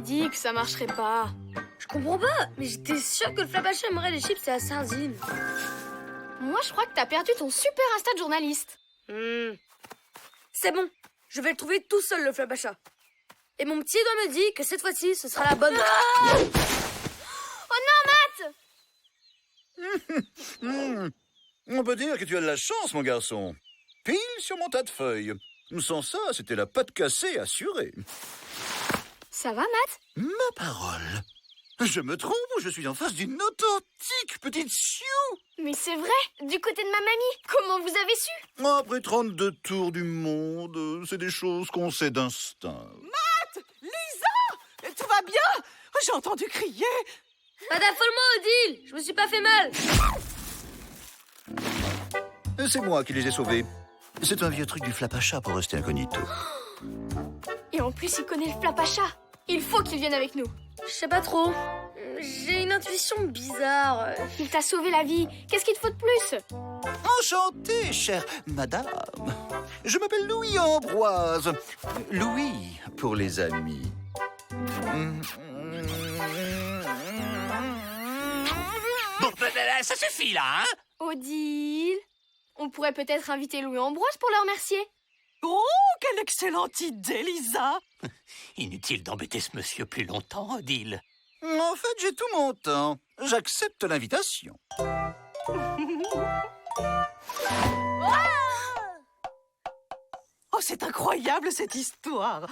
dit que ça marcherait pas. Je comprends pas, mais j'étais sûre que le Flapacha aimerait les chips et la sardine. Moi, je crois que t'as perdu ton super Insta de journaliste. C'est bon, je vais le trouver tout seul, le Flapacha. Et mon petit doigt me dit que cette fois-ci, ce sera la bonne. Oh non, Matt! On peut dire que tu as de la chance, mon garçon. Pile sur mon tas de feuilles. Sans ça, c'était la patte cassée assurée. Ça va, Matt? Ma parole. Je me trompe ou je suis en face d'une authentique petite sioux? Mais c'est vrai, du côté de ma mamie. Comment vous avez su? Après 32 tours du monde, c'est des choses qu'on sait d'instinct. Lisa! Tout va bien? J'ai entendu crier. Pas d'affolement, Odile! Je me suis pas fait mal! C'est moi qui les ai sauvés. C'est un vieux truc du Flapacha pour rester incognito. Et en plus, il connaît le Flapacha. Il faut qu'il vienne avec nous. Je sais pas trop. J'ai une intuition bizarre. Il t'a sauvé la vie. Qu'est-ce qu'il te faut de plus? Enchanté, chère madame. Je m'appelle Louis Ambroise. Louis pour les amis. Bon, ça suffit là, hein? Odile, on pourrait peut-être inviter Louis Ambroise pour le remercier. Oh, quelle excellente idée, Lisa! Inutile d'embêter ce monsieur plus longtemps, Odile. En fait, j'ai tout mon temps. J'accepte l'invitation. Oh, c'est incroyable cette histoire!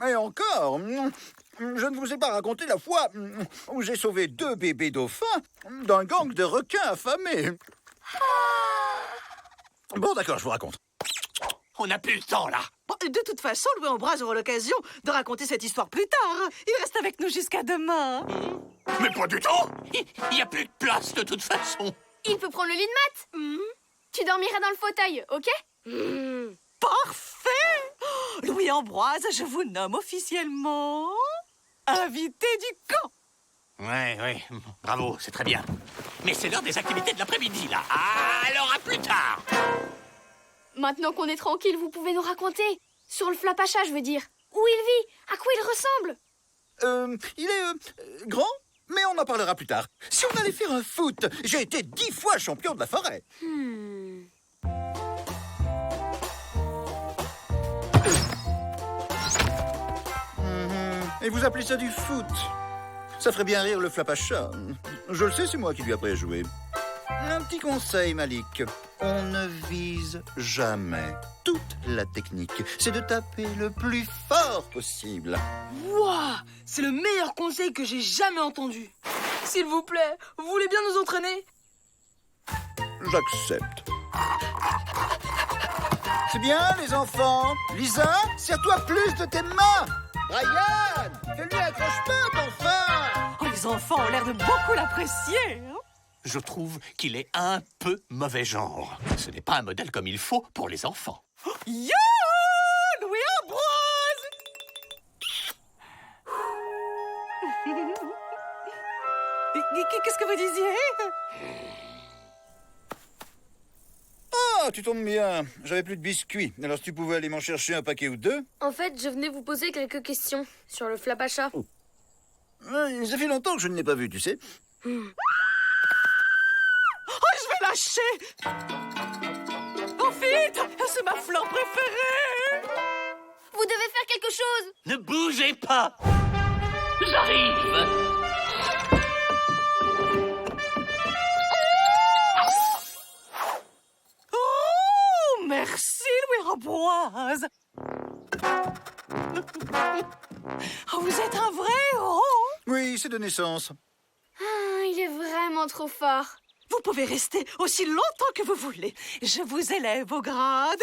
Et encore, je ne vous ai pas raconté la fois où j'ai sauvé 2 bébés dauphins d'un gang de requins affamés. Bon, d'accord, je vous raconte. On n'a plus le temps, là. Bon, de toute façon, Louis Ambroise aura l'occasion de raconter cette histoire plus tard. Il reste avec nous jusqu'à demain. Mais pas du tout. Il n'y a plus de place, de toute façon. Il peut prendre le lit de Matt. Tu dormiras dans le fauteuil, ok? Parfait! Louis Ambroise, je vous nomme officiellement invité du camp. Ouais, bravo, c'est très bien. Mais c'est l'heure des activités de l'après-midi, là. Alors, à plus tard. Maintenant qu'on est tranquille, vous pouvez nous raconter. Sur le Flapacha, je veux dire. Où il vit? À quoi il ressemble? Il est grand, mais on en parlera plus tard. Si on allait faire un foot, j'ai été 10 fois champion de la forêt. Et vous appelez ça du foot? Ça ferait bien rire le Flapacha. Je le sais, c'est moi qui lui ai appris à jouer. Un petit conseil, Malik. On ne vise jamais. Toute la technique, c'est de taper le plus fort possible. Wouah! C'est le meilleur conseil que j'ai jamais entendu. S'il vous plaît, vous voulez bien nous entraîner? J'accepte. C'est bien, les enfants. Lisa, serre-toi plus de tes mains. Brian, fais-lui un croche-patte, enfin. Oh, les enfants ont l'air de beaucoup l'apprécier. Je trouve qu'il est un peu mauvais genre. Ce n'est pas un modèle comme il faut pour les enfants. Yo, Louis Ambroise! Qu'est-ce que vous disiez? Ah, tu tombes bien. J'avais plus de biscuits. Alors, si tu pouvais aller m'en chercher un paquet ou deux. En fait, je venais vous poser quelques questions sur le Flapacha. Ça fait longtemps que je ne l'ai pas vu, tu sais. Oh, je vais lâcher! Oh, vite! C'est ma fleur préférée! Vous devez faire quelque chose. Ne bougez pas. J'arrive. Oh, merci, Louis Ambroise! Oh, vous êtes un vrai héros! Oui, c'est de naissance. Il est vraiment trop fort. Vous pouvez rester aussi longtemps que vous voulez. Je vous élève au grade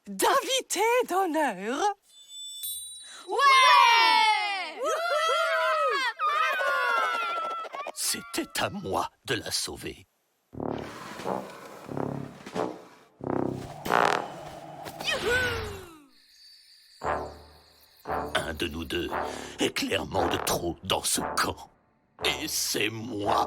d'invité d'honneur. Ouais! C'était à moi de la sauver. Un de nous deux est clairement de trop dans ce camp. Et c'est moi.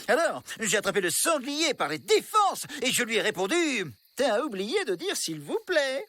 Alors, j'ai attrapé le sanglier par les défenses et je lui ai répondu « T'as oublié de dire s'il vous plaît ».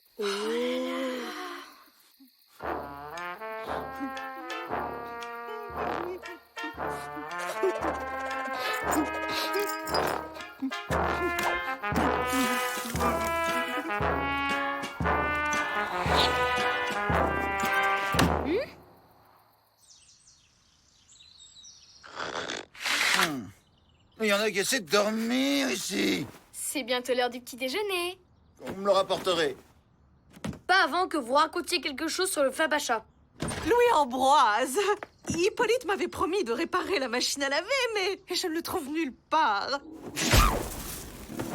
Il y en a qui essaient de dormir ici. C'est bientôt l'heure du petit déjeuner. Vous me le rapporterez. Pas avant que vous racontiez quelque chose sur le Flapacha. Louis-Ambroise, Hippolyte m'avait promis de réparer la machine à laver, mais je ne le trouve nulle part.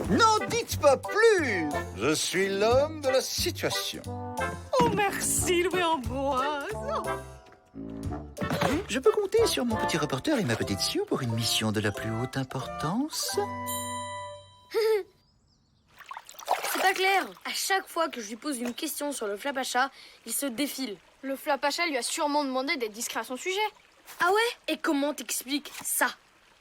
N'en dites pas plus. Je suis l'homme de la situation. Oh, merci, Louis-Ambroise. Je peux compter sur mon petit reporter et ma petite Sue pour une mission de la plus haute importance. C'est pas clair. À chaque fois que je lui pose une question sur le Flapacha, il se défile. Le Flapacha lui a sûrement demandé d'être discret à son sujet. Ah ouais? Et comment t'expliques ça?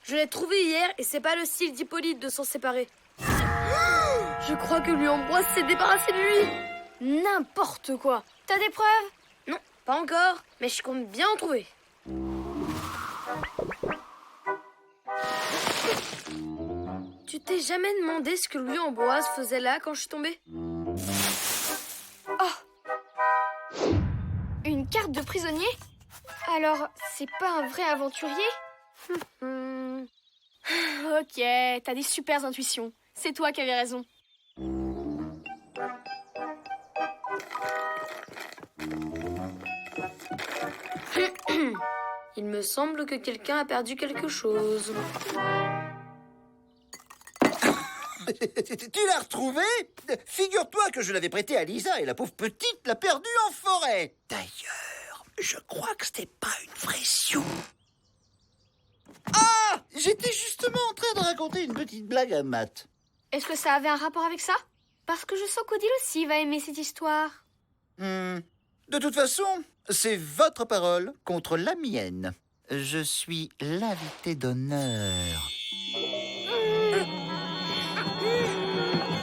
Je l'ai trouvé hier et c'est pas le style d'Hippolyte de s'en séparer. Je crois que Louis-Ambroise s'est débarrassé de lui. N'importe quoi. T'as des preuves? Non, pas encore, mais je compte bien en trouver. Tu t'es jamais demandé ce que Louis-Ambroise faisait là quand je suis tombée? Une carte de prisonnier? Alors, c'est pas un vrai aventurier? Ok, t'as des super intuitions. C'est toi qui avais raison. Il me semble que quelqu'un a perdu quelque chose. Tu l'as retrouvé? Figure-toi que je l'avais prêté à Lisa et la pauvre petite l'a perdu en forêt. D'ailleurs, je crois que c'était pas une vraie Sue. Ah! J'étais justement en train de raconter une petite blague à Matt. Est-ce que ça avait un rapport avec ça? Parce que je sens qu'Odile aussi va aimer cette histoire. De toute façon, c'est votre parole contre la mienne. Je suis l'invité d'honneur.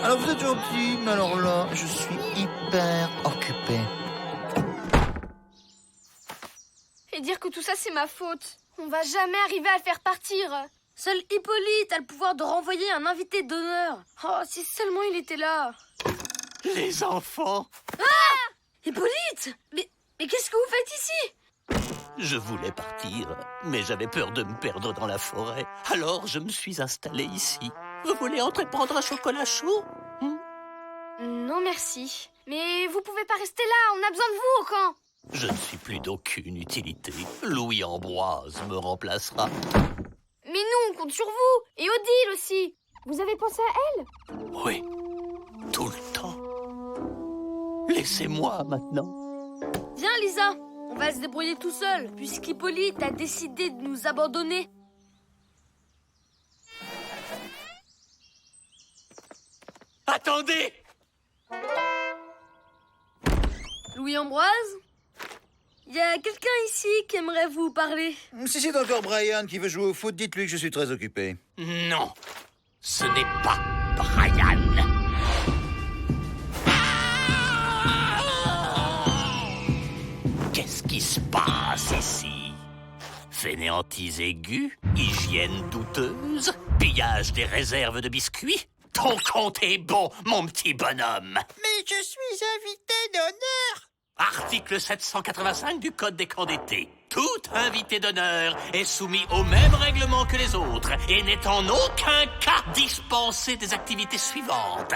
Alors vous êtes gentil, mais alors là, je suis hyper occupé. Et dire que tout ça, c'est ma faute. On va jamais arriver à le faire partir. Seul Hippolyte a le pouvoir de renvoyer un invité d'honneur. Oh, si seulement il était là. Les enfants, Hippolyte! Mais qu'est-ce que vous faites ici? je voulais partir, mais j'avais peur de me perdre dans la forêt. Alors je me suis installé ici. Vous voulez entrer prendre un chocolat chaud? Non, merci. Mais vous pouvez pas rester là, on a besoin de vous au camp. Je ne suis plus d'aucune utilité. Louis-Ambroise me remplacera. Mais nous, on compte sur vous. Et Odile aussi. Vous avez pensé à elle? Oui, tout le temps. Laissez-moi maintenant. Viens, Lisa. On va se débrouiller tout seul, puisqu'Hippolyte a décidé de nous abandonner. Attendez! Louis-Ambroise? Il y a quelqu'un ici qui aimerait vous parler. Si c'est encore Brian qui veut jouer au foot, dites-lui que je suis très occupé. Non, ce n'est pas Brian. Qu'est-ce qui se passe ici? Fainéantise aiguë, hygiène douteuse, pillage des réserves de biscuits? Ton compte est bon, mon petit bonhomme. Mais je suis invité d'honneur. Article 785 du Code des camps d'été. Tout invité d'honneur est soumis au même règlement que les autres et n'est en aucun cas dispensé des activités suivantes.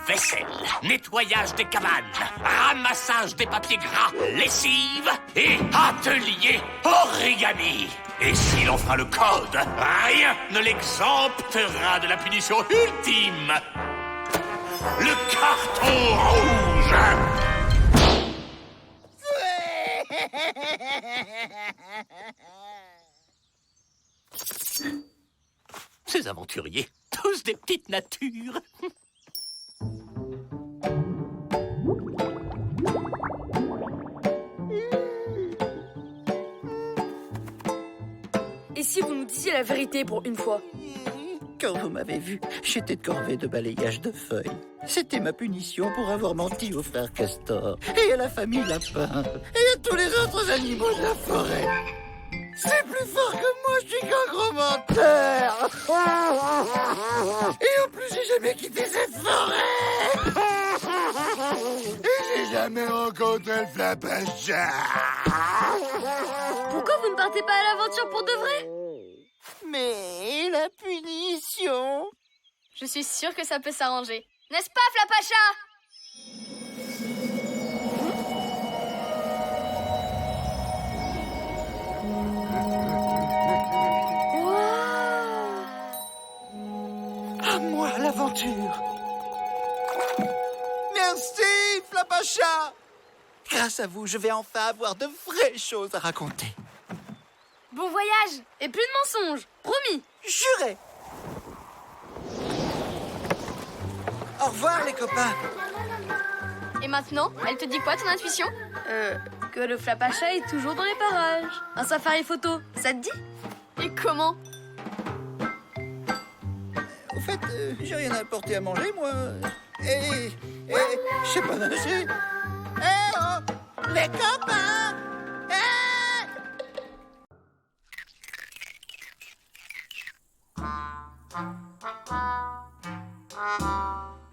Vaisselle, nettoyage des cabanes, ramassage des papiers gras, lessive et atelier origami. Et s'il enfreint le code, rien ne l'exemptera de la punition ultime. Le carton rouge. Ces aventuriers, tous des petites natures. Et si si vous nous disiez la vérité pour une fois. Quand vous m'avez vu, j'étais de corvée de balayage de feuilles. C'était ma punition pour avoir menti au frère Castor, et à la famille Lapin, et à tous les autres animaux de la forêt. C'est plus fort que moi, je suis qu'un gros menteur. Et en plus, j'ai jamais quitté cette forêt. Et j'ai jamais rencontré le Flapacha. Pourquoi vous ne partez pas à l'aventure pour de vrai? Mais la punition... Je suis sûre que ça peut s'arranger. N'est-ce pas, Flapacha? À moi l'aventure. Merci, Flapacha. Grâce à vous, je vais enfin avoir de vraies choses à raconter. Bon voyage! Et plus de mensonges, promis. Juré. Au revoir, les copains. Et maintenant, elle te dit quoi, ton intuition? Que le Flapacha est toujours dans les parages. Un safari photo, ça te dit? Et comment? Au fait, j'ai rien à apporter à manger, moi. Et je sais pas nager. Eh oh, les copains! Eh!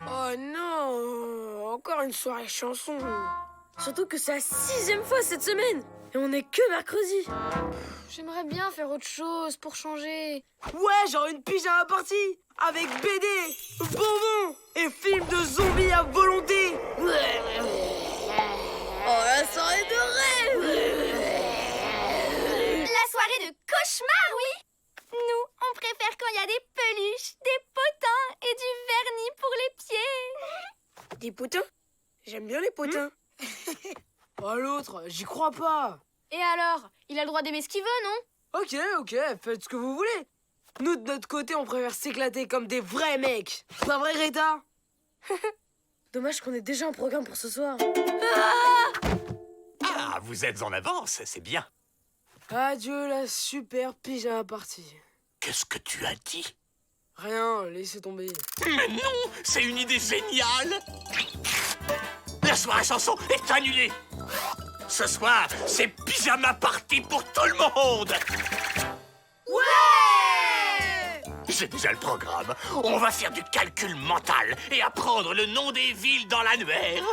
Oh non, encore une soirée chanson. Surtout que c'est la 6e fois cette semaine. Et on est que mercredi. J'aimerais bien faire autre chose pour changer. Ouais, genre une pyjama party avec BD, bonbons et film de zombies à volonté. Oh, la soirée de rêve. La soirée de cauchemar, oui! Nous, on préfère quand il y a des peluches, des potins et du vernis pour les pieds. Des potins? J'aime bien les potins. Oh, l'autre, j'y crois pas. Et alors? Il a le droit d'aimer ce qu'il veut, non? Ok, faites ce que vous voulez. Nous, de notre côté, on préfère s'éclater comme des vrais mecs. Pas vrai, Greta? Dommage qu'on ait déjà un programme pour ce soir. Ah, vous êtes en avance, c'est bien. Adieu la super pyjama party. Qu'est-ce que tu as dit? Rien, laissez tomber. Mais non, c'est une idée géniale. La soirée chanson est annulée. Ce soir, c'est pyjama party pour tout le monde. Ouais! J'ai déjà le programme. On va faire du calcul mental et apprendre le nom des villes dans l'annuaire.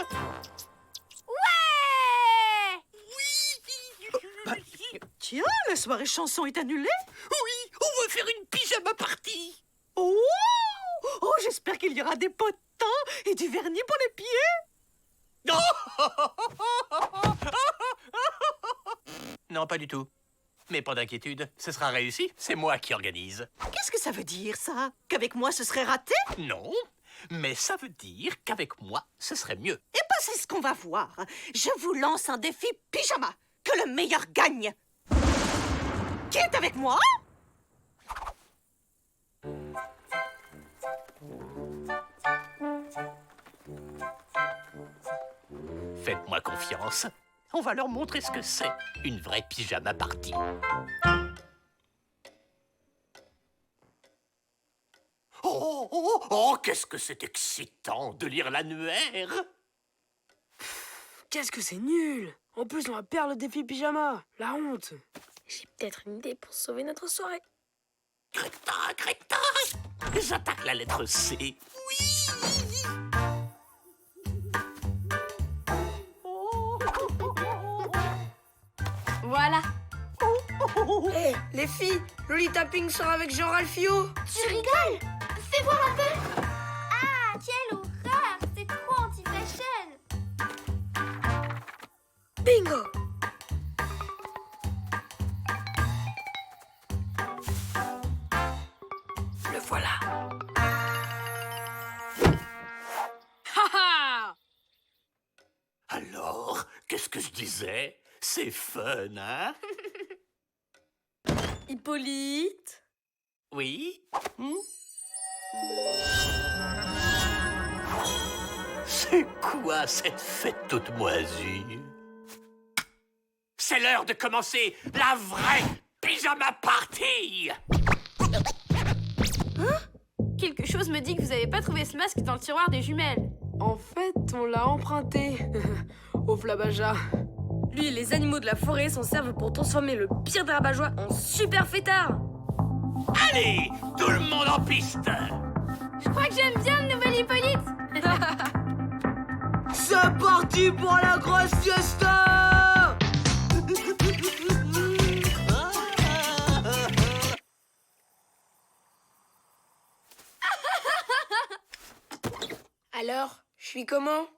Tiens, la soirée chanson est annulée. Oui, on va faire une pyjama party. Oh, oh, j'espère qu'il y aura des potins et du vernis pour les pieds. Non, pas du tout. Mais pas d'inquiétude, ce sera réussi. C'est moi qui organise. Qu'est-ce que ça veut dire, ça? Qu'avec moi, ce serait raté? Non, mais ça veut dire qu'avec moi, ce serait mieux. Eh ben, c'est ce qu'on va voir. Je vous lance un défi pyjama. Que le meilleur gagne. Qui est avec moi? Faites-moi confiance. On va leur montrer ce que c'est, une vraie pyjama party. Oh, qu'est-ce que c'est excitant de lire l'annuaire. Qu'est-ce que c'est nul. En plus, on va perdre le défi pyjama. La honte. J'ai peut-être une idée pour sauver notre soirée. Greta, j'attaque la lettre C. Oui. Voilà. Hé, les filles, Lolita Pink sort avec Jean Ralphio. Tu rigoles? Fais voir un peu. Ah, quelle horreur! C'est trop anti-fashion. Bingo! Le voilà. Haha. Alors, qu'est-ce que je disais? C'est fun, hein? Hippolyte? Oui? C'est quoi cette fête toute moisie? C'est l'heure de commencer la vraie pyjama pyjama party! Quelque chose me dit que vous avez pas trouvé ce masque dans le tiroir des jumelles. En fait, on l'a emprunté au Flabaja. Lui et les animaux de la forêt s'en servent pour transformer le pire des rabat-joie en super fêtard. Allez, tout le monde en piste! Je crois que j'aime bien le nouvel Hippolyte. C'est parti pour la grosse fiesta! Alors, je suis comment?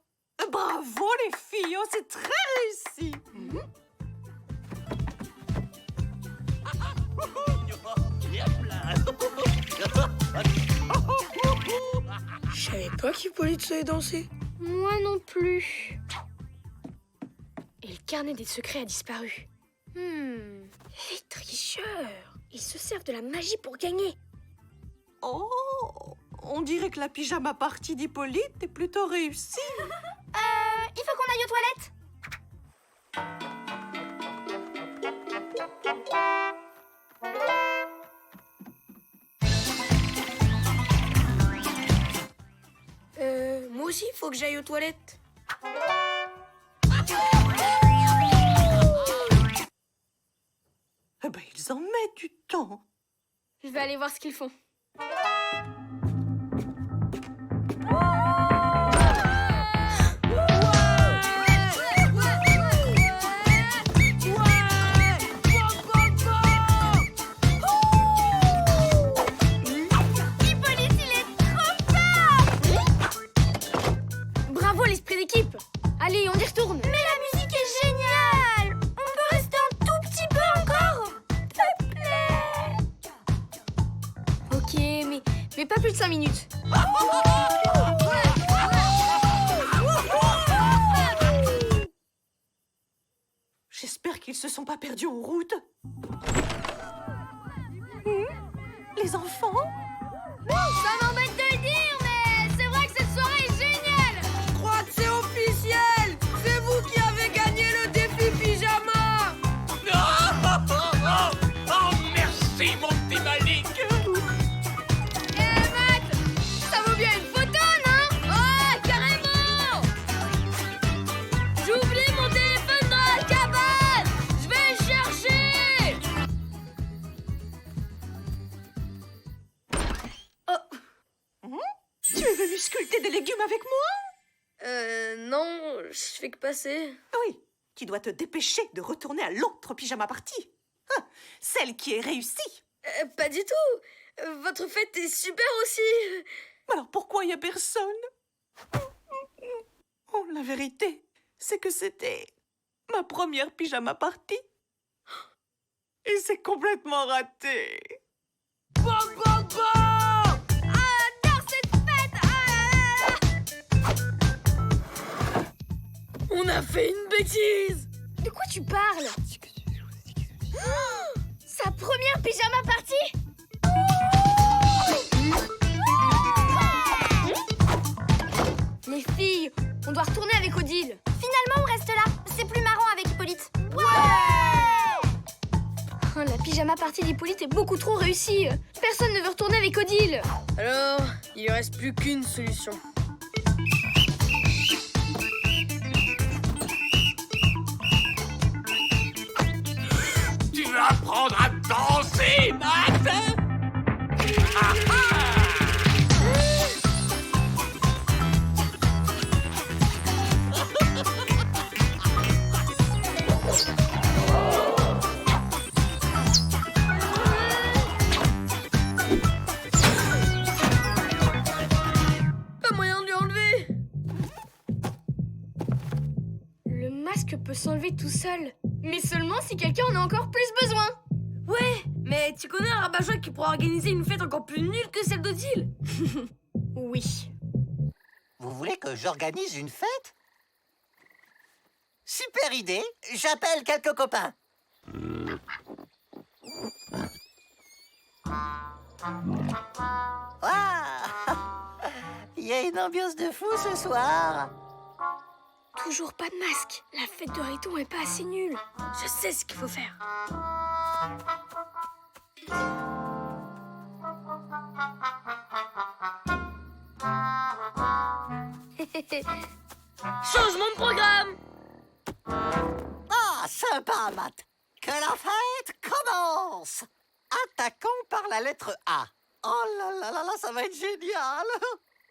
Bravo les filles, oh, c'est très réussi. Je savais pas qu'Hippolyte savait danser. Moi non plus. Et le carnet des secrets a disparu. Les tricheurs, ils se servent de la magie pour gagner. Oh, on dirait que la pyjama party d'Hippolyte est plutôt réussie. Il faut qu'on aille aux toilettes. Moi aussi, il faut que j'aille aux toilettes. Eh ben, ils en mettent du temps. Je vais aller voir ce qu'ils font. Hippolyte, il est trop fort. Bravo l'esprit d'équipe. Allez, on y retourne. Mais la musique est géniale. On peut rester un tout petit peu encore. S'il te plaît. Ok, mais pas plus de 5 minutes. J'espère qu'ils se sont pas perdus en route. Les enfants? Ça m'embête de le dire, mais c'est vrai que cette soirée est géniale. Je crois que c'est officiel! C'est vous qui avez gagné le défi pyjama! Oh, merci, mon petit Malik! Matt, ça vaut bien une photo, non? Oh, carrément. J'ai oublié mon téléphone dans la cabane. Je vais le chercher. Tu es venu sculpter des légumes avec moi? Non, je fais que passer. Oui, tu dois te dépêcher de retourner à l'autre pyjama party. Celle qui est réussie. Pas du tout. Votre fête est super aussi. Alors pourquoi il n'y a personne? Oh, la vérité, c'est que c'était ma première pyjama party. Et c'est complètement raté. J'adore cette fête. On a fait une bêtise. De quoi tu parles? Sa première pyjama party? Les filles, on doit retourner avec Odile. Finalement, on reste là. C'est plus marrant avec Hippolyte. Oh, la pyjama party d'Hippolyte est beaucoup trop réussie. Personne ne veut retourner avec Odile. Alors, il ne reste plus qu'une solution. Tu vas apprendre à danser, Matt! Ah, ah. Pas moyen de lui enlever. Le masque peut s'enlever tout seul. Mais seulement si quelqu'un en a encore plus besoin. Ouais, mais tu connais un rabat-joie qui pourra organiser une fête encore plus nulle que celle d'Odile? Oui. Vous voulez que j'organise une fête? Super idée, j'appelle quelques copains. Ah, il y a une ambiance de fou ce soir. Toujours pas de masque. La fête de Riton est pas assez nulle. Je sais ce qu'il faut faire. Changement de programme. Ah, sympa, Matt. Que la fête commence. Attaquons par la lettre A. Oh là là là là, ça va être génial.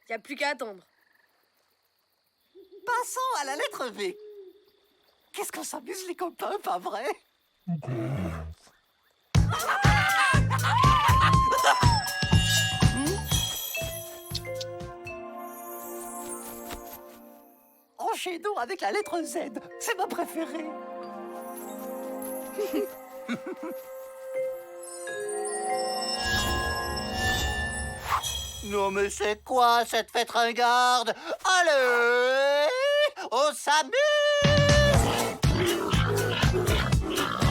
Y a plus qu'à attendre. Passons à la lettre V. Qu'est-ce qu'on s'amuse, les copains, pas vrai? Enchaînons avec la lettre Z. C'est ma préférée. Non mais c'est quoi cette fête ringarde? Allez, on s'amuse!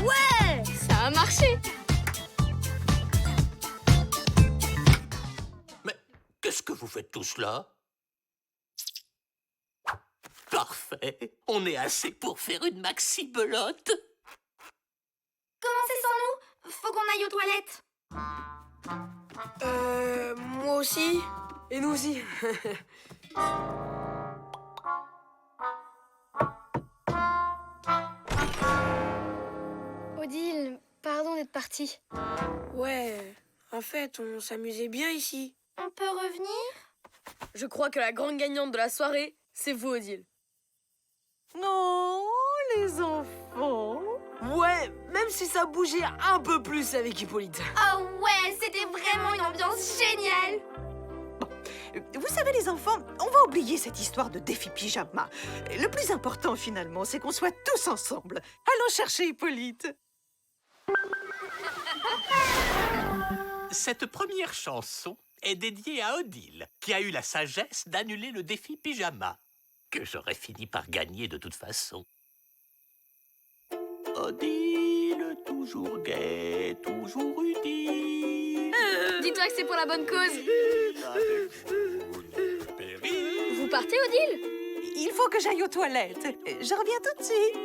Ouais, ça a marché. Mais qu'est-ce que vous faites tous là? Parfait. On est assez pour faire une maxi-belote. Commencez sans nous. Faut qu'on aille aux toilettes. Moi aussi. Et nous aussi. Odile, pardon d'être partie. Ouais, en fait, on s'amusait bien ici. On peut revenir? Je crois que la grande gagnante de la soirée, c'est vous, Odile. Non, les enfants. Ouais, même si ça bougeait un peu plus avec Hippolyte. Oh ouais, c'était vraiment une ambiance géniale. Vous savez, les enfants, on va oublier cette histoire de défi pyjama. Le plus important, finalement, c'est qu'on soit tous ensemble. Allons chercher Hippolyte. Cette première chanson est dédiée à Odile, qui a eu la sagesse d'annuler le défi pyjama, que j'aurais fini par gagner de toute façon. Odile, toujours gaie, toujours utile. Dis-toi que c'est pour la bonne cause. Vous partez, Odile? Il faut que j'aille aux toilettes. Je reviens tout de suite.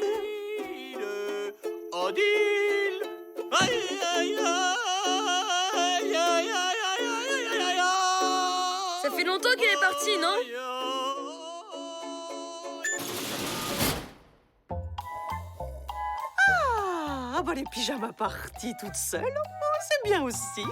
Odile, aïe, aïe, aïe, aïe, aïe, aïe, aïe, aïe, aïe. Ça fait longtemps qu'il est parti, non? Ah, bah les pyjamas partis toutes seules, oh, c'est bien aussi.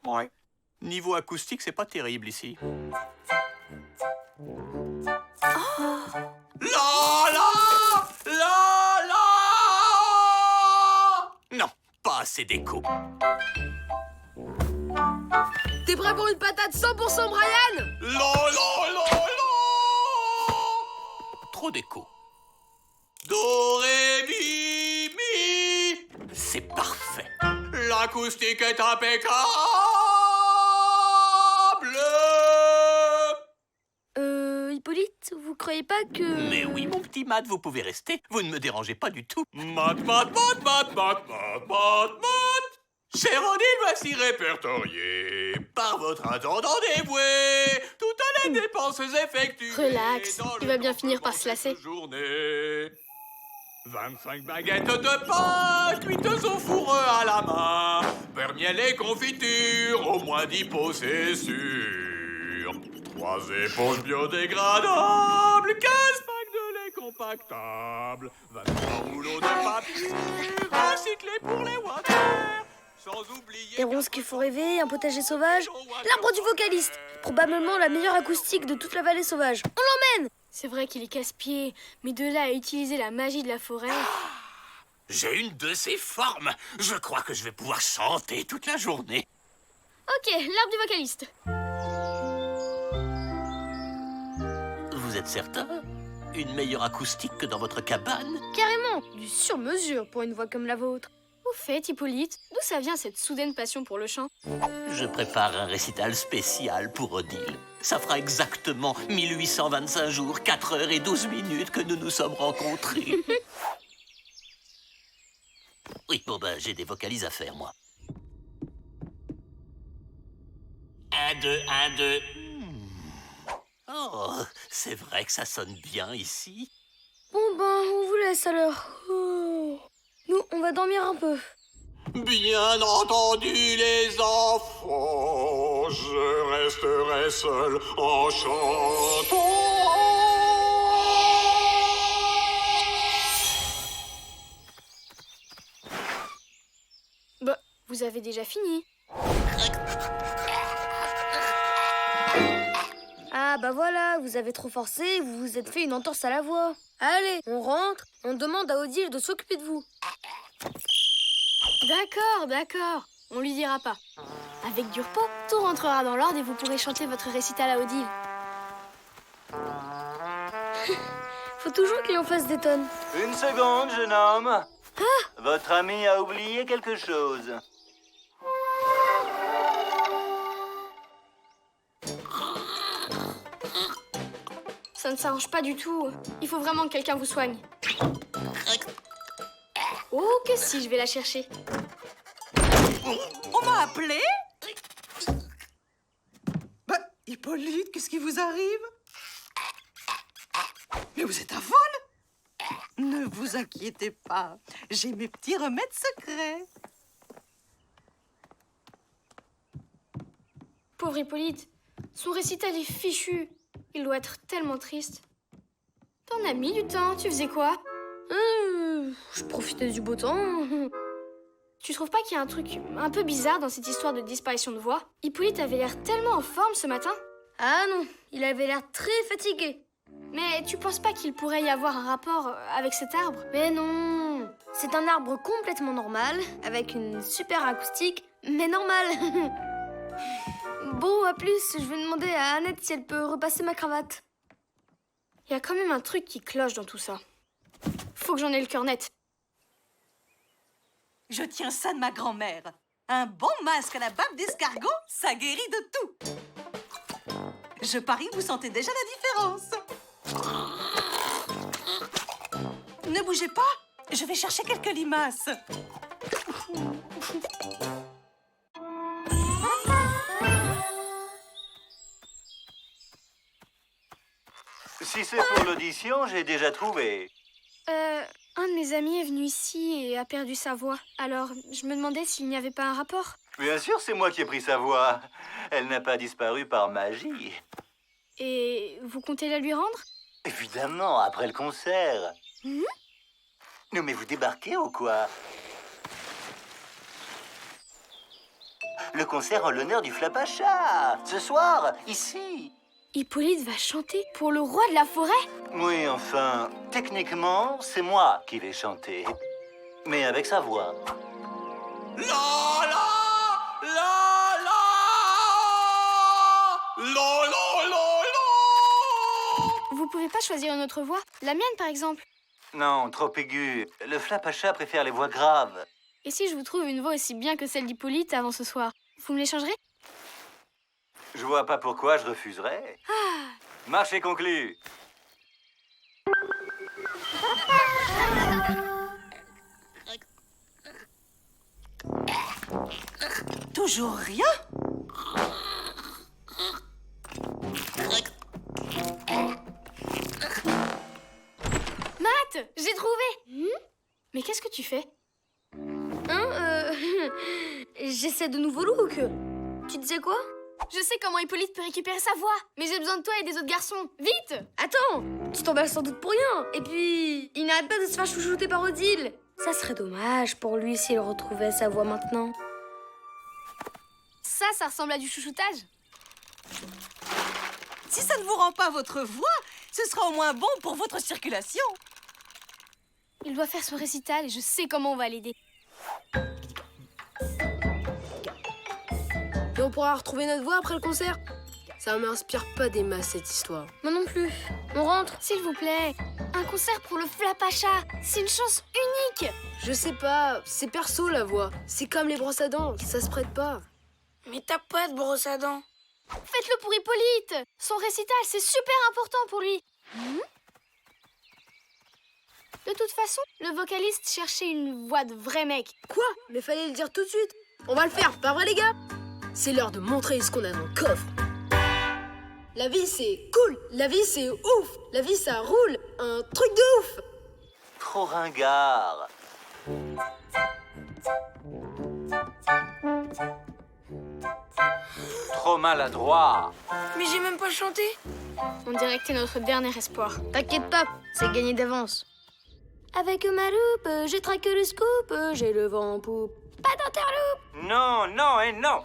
Ouais. Niveau acoustique, c'est pas terrible ici. La Non, pas assez d'écho. T'es prêt pour une patate 100% Brian? La Trop d'écho. Do, ré, mi, mi. C'est parfait. L'acoustique est impeccable. Hippolyte, vous croyez pas que... Mais oui, mon petit Matt, vous pouvez rester. Vous ne me dérangez pas du tout. Matt, Matt, Matt, Matt, Matt, Matt, Matt, Matt. Cher Odile, voici répertorié par votre intendant dévoué toutes les dépenses effectuées. Relax, dans il le va bien finir par se lasser. journée. 25 baguettes de pain, cuites au four à la main. Beurre, miel et confiture, au moins 10 pots, c'est sûr. 3 éponges biodégradables, 15 packs de lait compactable, 23 rouleaux de papier recyclés pour les water. Sans oublier... Des ronces qui font rêver, un potager sauvage, l'arbre du vocaliste, probablement la meilleure acoustique de toute la vallée sauvage. On l'emmène! C'est vrai qu'il est casse-pied, mais de là à utiliser la magie de la forêt... J'ai une de ces formes. Je crois que je vais pouvoir chanter toute la journée. Ok, l'arbre du vocaliste. Vous êtes certain? Une meilleure acoustique que dans votre cabane? Carrément, du sur-mesure pour une voix comme la vôtre. Au fait, Hippolyte, d'où ça vient cette soudaine passion pour le chant? Je prépare un récital spécial pour Odile. Ça fera exactement 1825 jours, 4 heures et 12 minutes que nous nous sommes rencontrés. Oui, bon ben, j'ai des vocalises à faire, moi. 1, 2, 1, 2. Oh, c'est vrai que ça sonne bien ici. Bon ben, on vous laisse alors. Oh. Nous, on va dormir un peu. Bien entendu, les enfants, je resterai seul en chantant. Bah, vous avez déjà fini. Ah bah voilà, vous avez trop forcé, vous vous êtes fait une entorse à la voix. Allez, on rentre, on demande à Odile de s'occuper de vous. D'accord, on lui dira pas. Avec du repos, tout rentrera dans l'ordre et vous pourrez chanter votre récital à Odile. Faut toujours qu'il en fasse des tonnes. Une seconde, jeune homme. Votre ami a oublié quelque chose. Ça ne s'arrange pas du tout. Il faut vraiment que quelqu'un vous soigne. Oh, que si, je vais la chercher. On m'a appelé? Bah, Hippolyte, qu'est-ce qui vous arrive? Mais vous êtes aveugle? Ne vous inquiétez pas, j'ai mes petits remèdes secrets. Pauvre Hippolyte, son récital est fichu. Il doit être tellement triste. T'en as mis du temps, tu faisais quoi? Je profitais du beau temps. Tu trouves pas qu'il y a un truc un peu bizarre dans cette histoire de disparition de voix? Hippolyte avait l'air tellement en forme ce matin. Ah non, il avait l'air très fatigué. Mais tu penses pas qu'il pourrait y avoir un rapport avec cet arbre? Mais non, c'est un arbre complètement normal, avec une super acoustique, mais normal. Bon, à plus, je vais demander à Annette si elle peut repasser ma cravate. Il y a quand même un truc qui cloche dans tout ça. Faut que j'en ai le cœur net. Je tiens ça de ma grand-mère. Un bon masque à la bave d'escargot, ça guérit de tout. Je parie que vous sentez déjà la différence. Ne bougez pas, je vais chercher quelques limaces. Si c'est pour l'audition, j'ai déjà trouvé. Un de mes amis est venu ici et a perdu sa voix. Alors, je me demandais s'il n'y avait pas un rapport. Bien sûr, c'est moi qui ai pris sa voix. Elle n'a pas disparu par magie. Et vous comptez la lui rendre? Évidemment, après le concert. Non, mais vous débarquez ou quoi? Le concert en l'honneur du Flapacha. Ce soir, ici. Hippolyte va chanter pour le roi de la forêt? Oui, enfin, techniquement, c'est moi qui vais chanter. Mais avec sa voix. La la la la la la la la. Vous pouvez pas choisir une autre voix? La mienne, par exemple? Non, trop aigu. Le Flapacha préfère les voix graves. Et si je vous trouve une voix aussi bien que celle d'Hippolyte avant ce soir, vous me l'échangerez? Je vois pas pourquoi je refuserais. Marché conclu. Toujours rien? Matt, j'ai trouvé! Mais qu'est-ce que tu fais? J'essaie de nouveaux looks. Tu disais quoi? Je sais comment Hippolyte peut récupérer sa voix, mais j'ai besoin de toi et des autres garçons. Vite! Attends! Tu t'emballes sans doute pour rien. Et puis, il n'arrête pas de se faire chouchouter par Odile. Ça serait dommage pour lui s'il retrouvait sa voix maintenant. Ça ressemble à du chouchoutage. Si ça ne vous rend pas votre voix, ce sera au moins bon pour votre circulation. Il doit faire son récital et je sais comment on va l'aider. Et on pourra retrouver notre voix après le concert? Ça m'inspire pas des masses, cette histoire. Moi non plus. On rentre, s'il vous plaît. Un concert pour le Flapacha. C'est une chance unique. Je sais pas, c'est perso la voix. C'est comme les brosses à dents, ça se prête pas. Mais t'as pas de brosse à dents. Faites-le pour Hippolyte. Son récital, c'est super important pour lui. De toute façon, le vocaliste cherchait une voix de vrai mec. Quoi? Mais fallait le dire tout de suite. On va le faire, pas vrai les gars? C'est l'heure de montrer ce qu'on a dans le coffre. La vie c'est cool, la vie c'est ouf, la vie ça roule, un truc de ouf. Trop ringard. Trop maladroit. Mais j'ai même pas chanté. On dirait que t'es notre dernier espoir. T'inquiète pas, c'est gagné d'avance. Avec ma loupe, j'ai traqué le scoop, j'ai le vent en poupe. Pas d'interloupe. Non, non et non.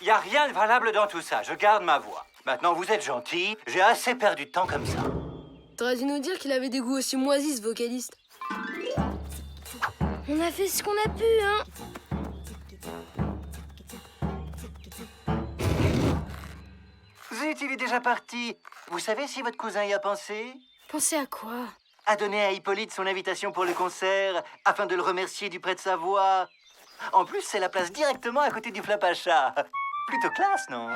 Y a rien de valable dans tout ça. Je garde ma voix. Maintenant, vous êtes gentil. J'ai assez perdu de temps comme ça. T'aurais dû nous dire qu'il avait des goûts aussi moisis, ce vocaliste. On a fait ce qu'on a pu, hein. Zut, il est déjà parti. Vous savez si votre cousin y a pensé? Pensez à quoi? A donné à Hippolyte son invitation pour le concert, afin de le remercier du prêt de sa voix. En plus, c'est la place directement à côté du flap à chat. Plutôt classe, non?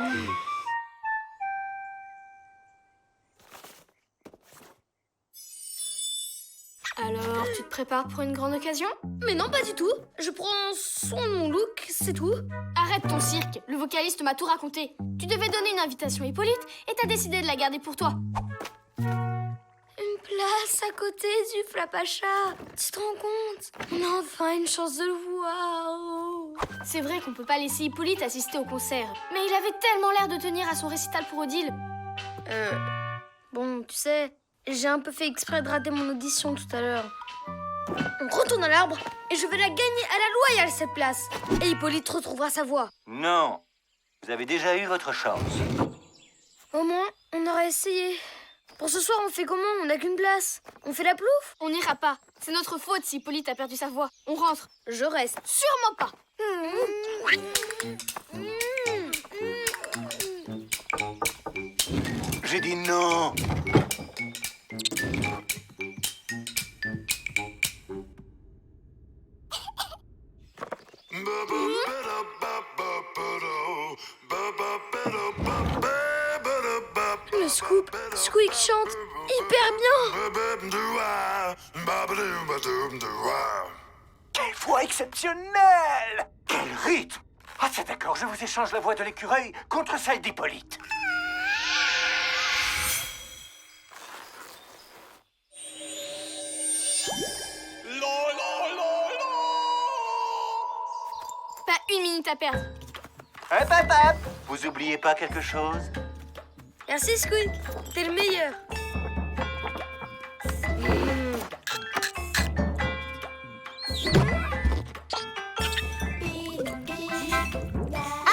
Alors, tu te prépares pour une grande occasion? Mais non, pas du tout. Je prends soin de mon look, c'est tout. Arrête ton cirque. Le vocaliste m'a tout raconté. Tu devais donner une invitation à Hippolyte et t'as décidé de la garder pour toi. Une place à côté du flap à chat. Tu te rends compte? On a enfin une chance de le voir. C'est vrai qu'on peut pas laisser Hippolyte assister au concert. Mais il avait tellement l'air de tenir à son récital pour Odile. Bon, tu sais... J'ai un peu fait exprès de rater mon audition tout à l'heure. On retourne à l'arbre et je vais la gagner à la loyale, cette place. Et Hippolyte retrouvera sa voix. Non. Vous avez déjà eu votre chance. Au moins, on aurait essayé. Pour ce soir, on fait comment? On n'a qu'une place. On fait la plouffe? On n'ira pas. C'est notre faute si Hippolyte a perdu sa voix. On rentre. Je reste. Sûrement pas. J'ai dit non. Le scoop. Squeak chante hyper bien. Quelle voix exceptionnelle! Quel rythme! Ah, c'est d'accord, je vous échange la voix de l'écureuil contre celle d'Hippolyte. Pas une minute à perdre. Hop, hop, hop! Vous oubliez pas quelque chose? Merci Squeak. T'es le meilleur.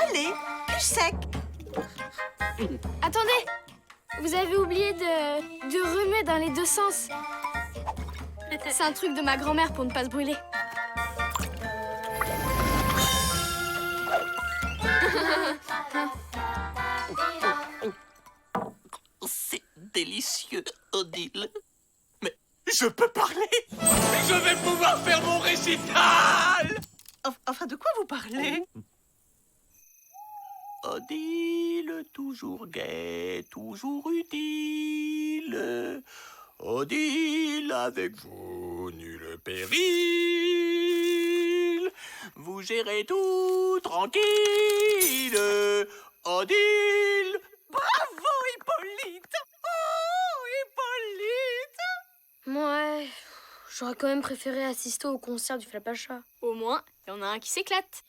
Allez, plus sec. Attendez. Vous avez oublié de remuer dans les deux sens. C'est un truc de ma grand-mère pour ne pas se brûler. C'est délicieux, Odile. Mais je peux parler? Je vais pouvoir faire mon récital! Enfin, de quoi vous parlez? Odile, toujours gai, toujours utile. Odile, avec vous, nul péril. Vous gérez tout tranquille. Odile. Bravo, Hippolyte! Oh, Hippolyte! Ouais, j'aurais quand même préféré assister au concert du flap à chat. Au moins, il y en a un qui s'éclate.